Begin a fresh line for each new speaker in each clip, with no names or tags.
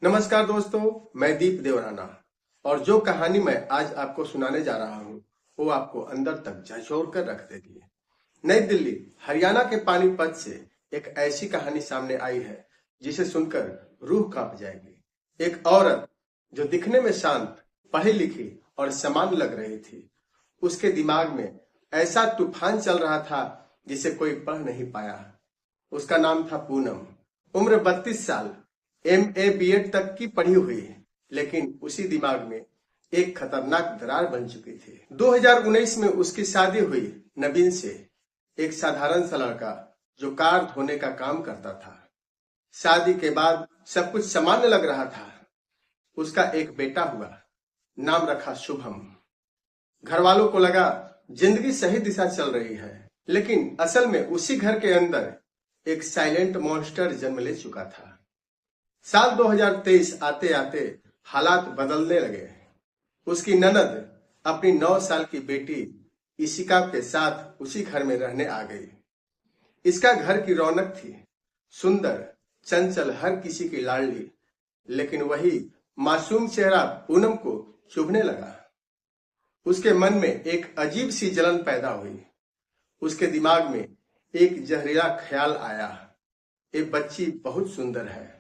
नमस्कार दोस्तों, मैं दीप देवराना और जो कहानी मैं आज आपको सुनाने जा रहा हूँ वो आपको अंदर तक झंझोर कर रख देगी। नई दिल्ली, हरियाणा के पानीपत से एक ऐसी कहानी सामने आई है जिसे सुनकर रूह कांप जाएगी। एक औरत जो दिखने में शांत, पढ़ी लिखी और समान लग रही थी, उसके दिमाग में ऐसा तूफान चल रहा था जिसे कोई पढ़ नहीं पाया। उसका नाम था पूनम। उम्र 32 साल, MA BEd तक की पढ़ी हुई है, लेकिन उसी दिमाग में एक खतरनाक दरार बन चुकी थी। 2019 में उसकी शादी हुई नवीन से, एक साधारण सा लड़का जो कार धोने का काम करता था। शादी के बाद सब कुछ सामान्य लग रहा था। उसका एक बेटा हुआ, नाम रखा शुभम। घर वालों को लगा जिंदगी सही दिशा चल रही है, लेकिन असल में उसी घर के अंदर एक साइलेंट मॉन्स्टर जन्म ले चुका था। साल 2023 आते आते हालात बदलने लगे। उसकी ननद अपनी 9 साल की बेटी इशिका के साथ उसी घर में रहने आ गई। इसका घर की रौनक थी, सुंदर, चंचल, हर किसी की लाडली। लेकिन वही मासूम चेहरा पूनम को चुभने लगा। उसके मन में एक अजीब सी जलन पैदा हुई। उसके दिमाग में एक जहरीला ख्याल आया, ये बच्ची बहुत सुंदर है,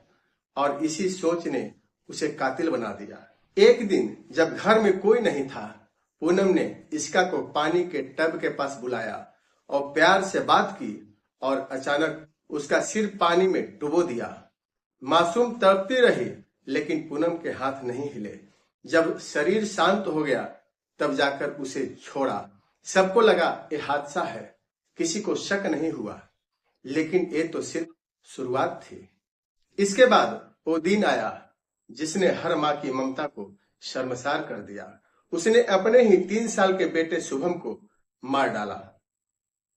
और इसी सोच ने उसे कातिल बना दिया। एक दिन जब घर में कोई नहीं था, पूनम ने इसका को पानी के टब के पास बुलाया और प्यार से बात की, और अचानक उसका सिर पानी में डुबो दिया। मासूम तड़पती रही, लेकिन पूनम के हाथ नहीं हिले। जब शरीर शांत हो गया तब जाकर उसे छोड़ा। सबको लगा ये हादसा है, किसी को शक नहीं हुआ, लेकिन ये तो सिर्फ शुरुआत थी। इसके बाद वो दिन आया जिसने हर माँ की ममता को शर्मसार कर दिया। उसने अपने ही 3 साल के बेटे शुभम को मार डाला।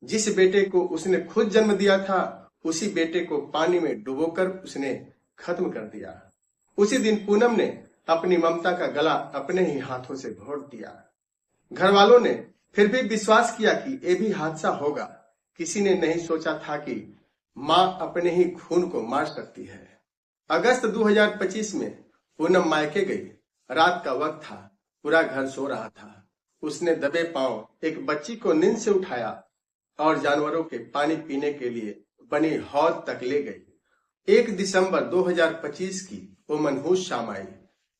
जिस बेटे को उसने खुद जन्म दिया था, उसी बेटे को पानी में डुबोकर उसने खत्म कर दिया। उसी दिन पूनम ने अपनी ममता का गला अपने ही हाथों से घोट दिया। घर वालों ने फिर भी विश्वास किया कि ये भी हादसा होगा। किसी ने नहीं सोचा था कि माँ अपने ही खून को मार सकती है। अगस्त 2025 में पूनम मायके गई। रात का वक्त था, पूरा घर सो रहा था। उसने दबे पांव एक बच्ची को नींद से उठाया और जानवरों के पानी पीने के लिए बनी हौद तक ले गई। 1 दिसंबर 2025 की वो मनहूस शाम आई।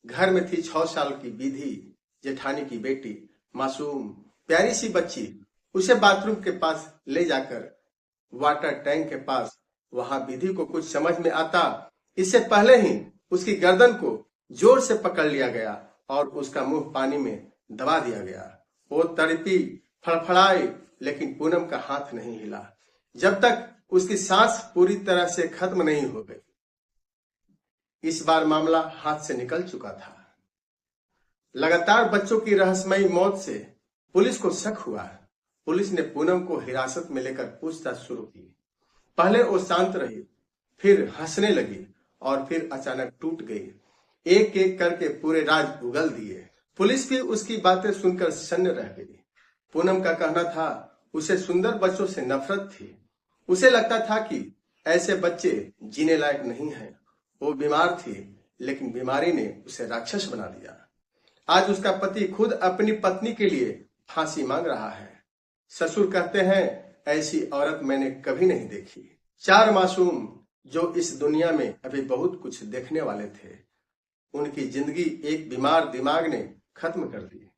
घर में थी 6 साल की विधि, जेठानी की बेटी, मासूम प्यारी सी बच्ची। उसे बाथरूम के पास ले जाकर वाटर टैंक के पास, वहां विधि को कुछ समझ में आता इससे पहले ही उसकी गर्दन को जोर से पकड़ लिया गया और उसका मुंह पानी में दबा दिया गया। वो तड़पी, फड़फड़ाई, लेकिन पूनम का हाथ नहीं हिला जब तक उसकी सांस पूरी तरह से खत्म नहीं हो गई। इस बार मामला हाथ से निकल चुका था। लगातार बच्चों की रहस्यमयी मौत से पुलिस को शक हुआ। पुलिस ने पूनम को हिरासत में लेकर पूछताछ शुरू की। पहले वो शांत रही, फिर हंसने लगी और फिर अचानक टूट गई। एक एक करके पूरे राज उगल दिए। पुलिस भी उसकी बातें सुनकर सन्न रह गई। पूनम का कहना था उसे सुंदर बच्चों से नफरत थी। उसे लगता था कि ऐसे बच्चे जीने लायक नहीं हैं। वो बीमार थी, लेकिन बीमारी ने उसे राक्षस बना दिया। आज उसका पति खुद अपनी पत्नी के लिए फांसी मांग रहा है। ससुर कहते हैं ऐसी औरत मैंने कभी नहीं देखी। 4 मासूम जो इस दुनिया में अभी बहुत कुछ देखने वाले थे, उनकी जिंदगी एक बीमार दिमाग ने खत्म कर दी।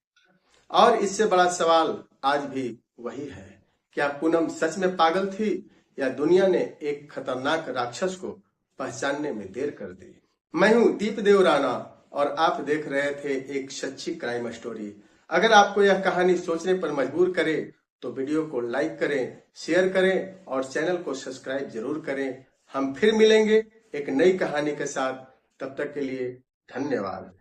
और इससे बड़ा सवाल आज भी वही है, क्या पूनम सच में पागल थी या दुनिया ने एक खतरनाक राक्षस को पहचानने में देर कर दी। मैं हूं दीप देवराना और आप देख रहे थे एक सच्ची क्राइम स्टोरी। अगर आपको यह कहानी सोचने पर मजबूर करे तो वीडियो को लाइक करें, शेयर करें और चैनल को सब्सक्राइब जरूर करें। हम फिर मिलेंगे एक नई कहानी के साथ। तब तक के लिए धन्यवाद।